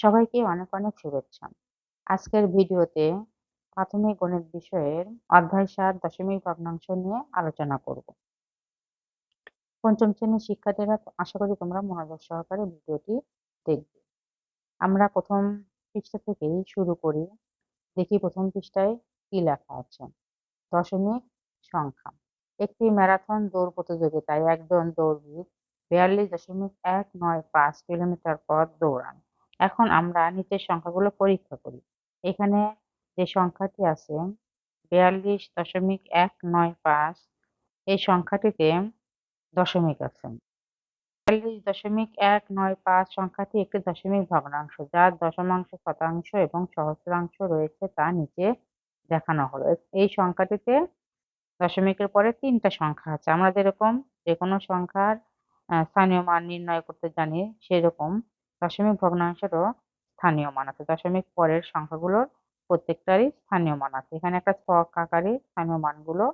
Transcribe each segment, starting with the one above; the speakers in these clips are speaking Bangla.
সবাইকে অনেক অনেক শুভেচ্ছা। আজকের ভিডিওতে প্রাথমিক গণিত বিষয়ের অধ্যায় ৭ দশমিক ভগ্নাংশ নিয়ে আলোচনা করব। পঞ্চম শ্রেণীর শিক্ষার্থীরা আশা করি তোমরা মনোযোগ সহকারে ভিডিওটি দেখবে। আমরা প্রথম পৃষ্ঠা থেকেই শুরু করি। দেখি প্রথম পৃষ্ঠায় কি লেখা আছে। দশমিক সংখ্যা। একটি ম্যারাথন দৌড় প্রতিযোগিতায় একজন দৌড়বিদ ৪২.১৯৫ কিলোমিটার পথ দৌড়ান। এখন আমরা নিচের সংখ্যাগুলো পরীক্ষা করি। এখানে যে সংখ্যাটি আছে ৪২.১৯৫ এই সংখ্যাটিতে দশমিক আছে। ৪২.১৯৫ সংখ্যাটি একটি দশমিক ভগ্নাংশ, যার দশমাংশ, শতাংশ এবং সহস্রাংশ রয়েছে তা নিচে দেখানো হলো। এই সংখ্যাটিতে দশমিকের পরে ৩ টা সংখ্যা আছে। আমরা যেরকম যেকোনো সংখ্যার স্থানীয় মান নির্ণয় করতে জানি, সেরকম দশমিক ভগ্নাংশেরও স্থানীয় মান আছে। দশমিক পরের সংখ্যাগুলোর প্রত্যেকটারই স্থানীয় মান আছে। এখানে একটা ছক আকারে স্থানীয় মানগুলো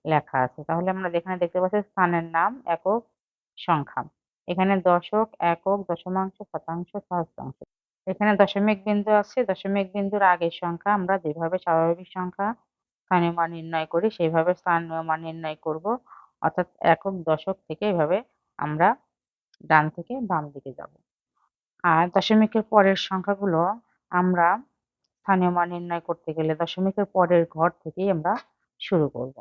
লেখা আছে। তাহলে আমরা যেখানে দেখতে পাচ্ছি স্থানের নাম, একক, সংখ্যা। এখানে দশক, একক, দশমাংশ, শতাংশ, সহস্রাংশ। এখানে দশমিক বিন্দু আছে। দশমিক বিন্দুর আগের সংখ্যা আমরা যেভাবে স্বাভাবিক সংখ্যা স্থানীয় মান নির্ণয় করি সেইভাবে স্থানীয় মান নির্ণয় করব। অর্থাৎ একক, দশক থেকে এভাবে আমরা ডান থেকে বাম দিকে যাব। আর দশমিকের পরের সংখ্যাগুলো আমরা স্থানীয় মান নির্ণয় করতে গেলে দশমিকের পরের ঘর থেকেই আমরা শুরু করব।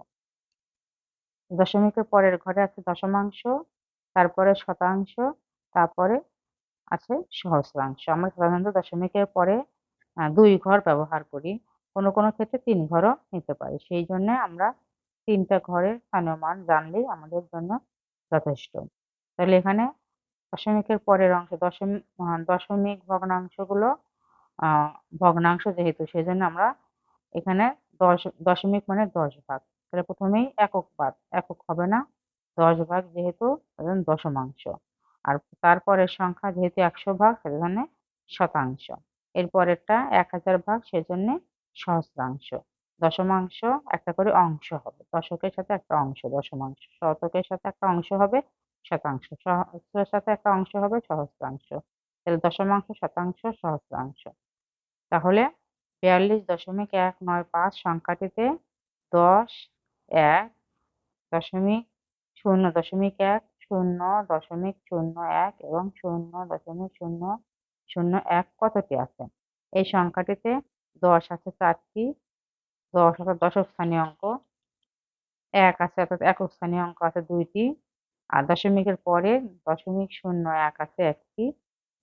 দশমিকের পরের ঘরে আছে দশমাংশ, তারপরে শতাংশ, তারপরে আছে সহস্রাংশ। আমরা সাধারণত দশমিকের পরে ২ ঘর ব্যবহার করি। কোনো কোনো ক্ষেত্রে ৩ ঘরও নিতে পারি। সেই জন্যে আমরা ৩ টা ঘরের স্থানীয় মান জানলেই আমাদের জন্য যথেষ্ট। তাহলে এখানে দশমিকের পরের অংশে দশমিক ভগ্নাংশগুলো আ ভগ্নাংশ যেহেতু সেজন্য আমরা এখানে দশমিক মানে ১০ ভাগ। তাহলে প্রথমেই একক বাদ, একক হবে না। ১০ ভাগ যেহেতু দশমাংশ। আর তারপরের সংখ্যা যেহেতু ১০০ ভাগ সেজন্য শতাংশ। এর পরেরটা ১০০০ ভাগ সেজন্যে সহস্রাংশ। দশমাংশ একটা করে অংশ হবে। দশকের সাথে একটা অংশ দশমাংশ। শতকের সাথে একটা অংশ হবে শতাংশ। সহস্রের সাথে একটা অংশ হবে সহস্রাংশ। তাহলে দশমাংশ, শতাংশ, সহস্রাংশ। তাহলে ৪২.১৯৫ সংখ্যাটিতে ১০, ১, দশমিক, ০.১, ০.০১ এবং ০.০০১ কতটি আছে? এই সংখ্যাটিতে ১০ আছে ৪ টি, ১০ অর্থাৎ দশক স্থানীয় অঙ্ক, ১ আছে অর্থাৎ একক স্থানীয় অঙ্ক আছে ২ টি, আর দশমিকের পরে ০.০১ আছে ১ টি,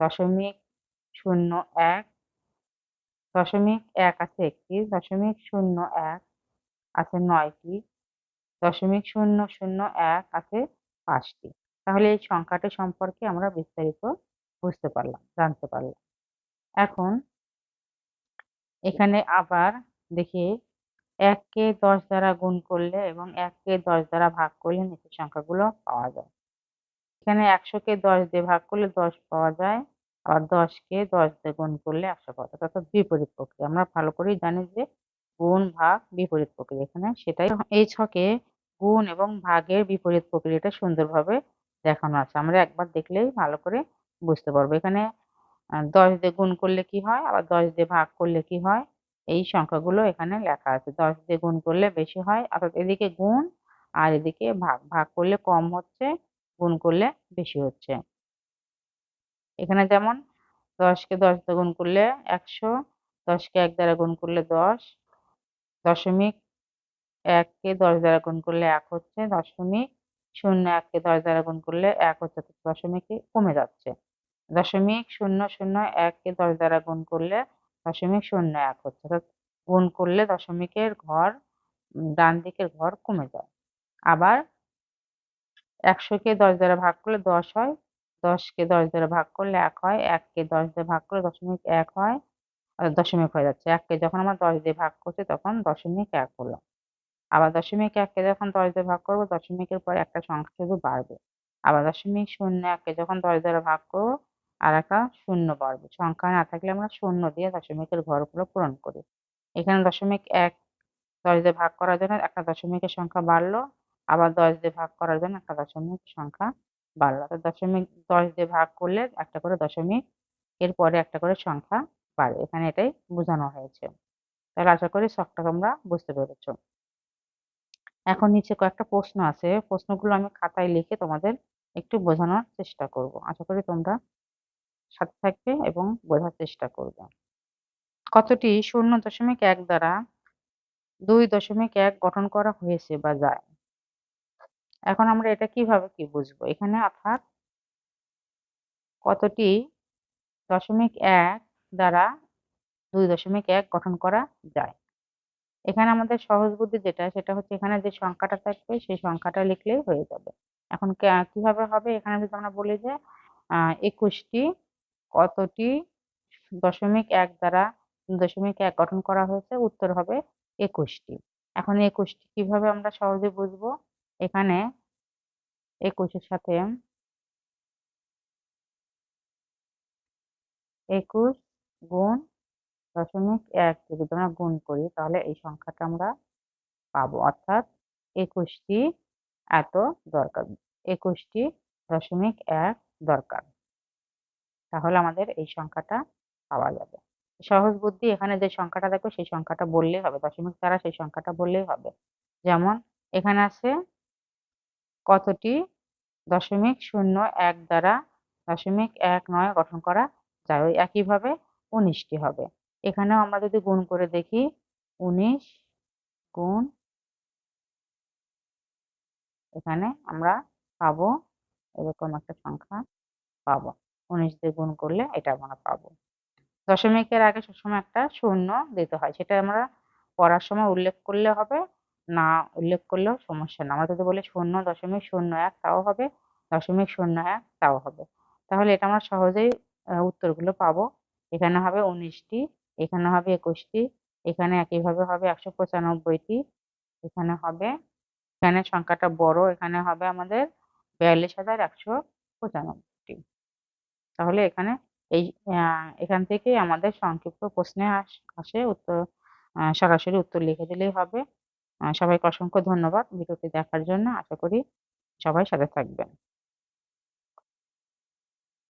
০.০১ ০.১ আছে ১ টি, ০.০১ আছে ৯ টি, ০.০০১ আছে ৫ টি। তাহলে এই সংখ্যাটি সম্পর্কে আমরা বিস্তারিত বুঝতে পারলাম, জানতে পারলাম। এখন এখানে আবার দেখি ১ কে ১০ দ্বারা গুণ করলে এবং ১ কে ১০ দ্বারা ভাগ করলে নিচের সংখ্যাগুলো পাওয়া যায়। এখানে ১০০ কে ১০ দিয়ে ভাগ করলে ১০ পাওয়া যায়। আবার ১০ কে ১০ দিয়ে গুণ করলে ১০০ পাওয়া যায়। অর্থাৎ বিপরীত প্রক্রিয়া। আমরা ভালো করেই জানি যে গুণ, ভাগ বিপরীত প্রক্রিয়া। এখানে সেটাই এই ছকে গুণ এবং ভাগের বিপরীত প্রক্রিয়াটা সুন্দরভাবে দেখানো আছে। আমরা একবার দেখলেই ভালো করে বুঝতে পারবো। এখানে ১০ দিয়ে গুণ করলে কি হয়, আবার ১০ দিয়ে ভাগ করলে কি হয়, এই সংখ্যাগুলো এখানে লেখা আছে। ১০ দিয়ে গুণ করলে বেশি হয়, অর্থাৎ এদিকে গুণ আর এদিকে ভাগ। ভাগ করলে কম হচ্ছে, গুণ করলে বেশি হচ্ছে। এখানে যেমন ১০ কে ১০ দিয়ে গুণ করলে ১০০, ১০ কে ১ দ্বারা গুণ করলে ১০, দশমিক ১ কে ১০ দ্বারা গুণ করলে ১ হচ্ছে, দশমিক ০১ কে ১০ দ্বারা গুণ করলে ১ হচ্ছে, অর্থাৎ দশমিকে কমে যাচ্ছে। দশমিক ০০১ কে ১০ দ্বারা গুণ করলে ০.০১ হচ্ছে, অর্থাৎ গুণ করলে দশমিকের ঘর ডান দিকের ঘর কমে যায়। আবার ১০০ কে ১০ দ্বারা ভাগ করলে ১০ হয়, ১০ কে ১০ দ্বারা ভাগ করলে ১ হয়, ১ কে ১০ দিয়ে ভাগ করলে ০.১ হয়, দশমিক হয়ে যাচ্ছে। ১ কে যখন আমরা ১০ দিয়ে ভাগ করছি তখন ০.১ হলো। আবার ০.১ কে যখন ১০ দিয়ে ভাগ করব দশমিকের পরে একটা সংখ্যা শুধু বাড়বে। আবার ০.০১ কে যখন ১০ দ্বারা ভাগ করব আরেকটা শূন্য বাড়বে। সংখ্যা না থাকলে আমরা শূন্য দিয়ে দশমিকের ঘরগুলো পূরণ করি। এখানে ০.১ ১০ দিয়ে ভাগ করার জন্য একটা দশমিকের সংখ্যা বাড়লো। আবার ১০ দিয়ে ভাগ করার জন্য একটা দশমিক সংখ্যা বাড়লো। অর্থাৎ ১০ দিয়ে ভাগ করলে একটা করে দশমিক একের পরে একটা করে সংখ্যা বাড়ে। এখানে এটাই বোঝানো হয়েছে। তাহলে আশা করি ছকটা তোমরা বুঝতে পেরেছ। এখন নিচে কয়েকটা প্রশ্ন আছে। প্রশ্নগুলো আমি খাতায় লিখে তোমাদের একটু বোঝানোর চেষ্টা করব। আশা করি তোমরা সাথে থাকবে এবং বোঝার চেষ্টা করবে। কতটি 0.1 দ্বারা 2.1 গঠন করা হয়েছে বা যায়? এখন আমরা এটা কিভাবে কি বুঝবো? এখানে অর্থাৎ কতটি 0.1 দ্বারা 2.1 গঠন করা যায়? এখানে আমাদের সহজ বুদ্ধি যেটা সেটা হচ্ছে এখানে যে সংখ্যাটা থাকবে সেই সংখ্যাটা লিখলেই হয়ে যাবে। এখন কিভাবে হবে? এখানে যদি আমরা বলি যে 21টি কতটি 0.1 দ্বারা 2.1 গঠন করা হয়েছে? উত্তর হবে 21টি। এখন 21টি কিভাবে আমরা সহজে বুঝবো? এখানে 21 এর সাথে 21 গুণ 0.1 যদি আমরা গুণ করি তাহলে এই সংখ্যাটা আমরা পাবো। অর্থাৎ 21টি এত দরকার। 21টি 0.1 দরকার। তাহলে আমাদের এই সংখ্যাটা পাওয়া যাবে। সহজ বুদ্ধি এখানে যে সংখ্যাটা থাকবে সেই সংখ্যাটা বললেই হবে। দশমিক ছাড়া সেই সংখ্যাটা বললেই হবে। যেমন এখানে আছে কতটি 0.01 দ্বারা 0.19 গঠন করা যায়। ওই একইভাবে 19টি হবে। এখানেও আমরা যদি গুণ করে দেখি 19 গুণ এখানে আমরা পাবো এরকম একটা সংখ্যা পাবো। 19 দিয়ে গুণ করলে এটা আমরা পাবো। দশমিকের আগে সবসময় একটা শূন্য দিতে হয়। সেটা আমরা পড়ার সময় উল্লেখ করলে হবে, না উল্লেখ করলেও সমস্যা না। আমরা যদি বলি 0.01 তাও হবে, 0.01 তাও হবে। তাহলে এটা আমরা সহজেই উত্তরগুলো পাবো। এখানে হবে 19টি, এখানে হবে 21টি, এখানে একইভাবে হবে 195টি, এখানে হবে এখানে সংখ্যাটা বড়, এখানে হবে আমাদের 42,195টি। তাহলে এখানে এই এখান থেকেই আমাদের সংক্ষিপ্ত প্রশ্নে আসে উত্তর সরাসরি উত্তর লিখে দিলেই হবে। সবাইকে অসংখ্য ধন্যবাদ ভিডিওটি দেখার জন্য। আশা করি সবাই সাথে থাকবেন।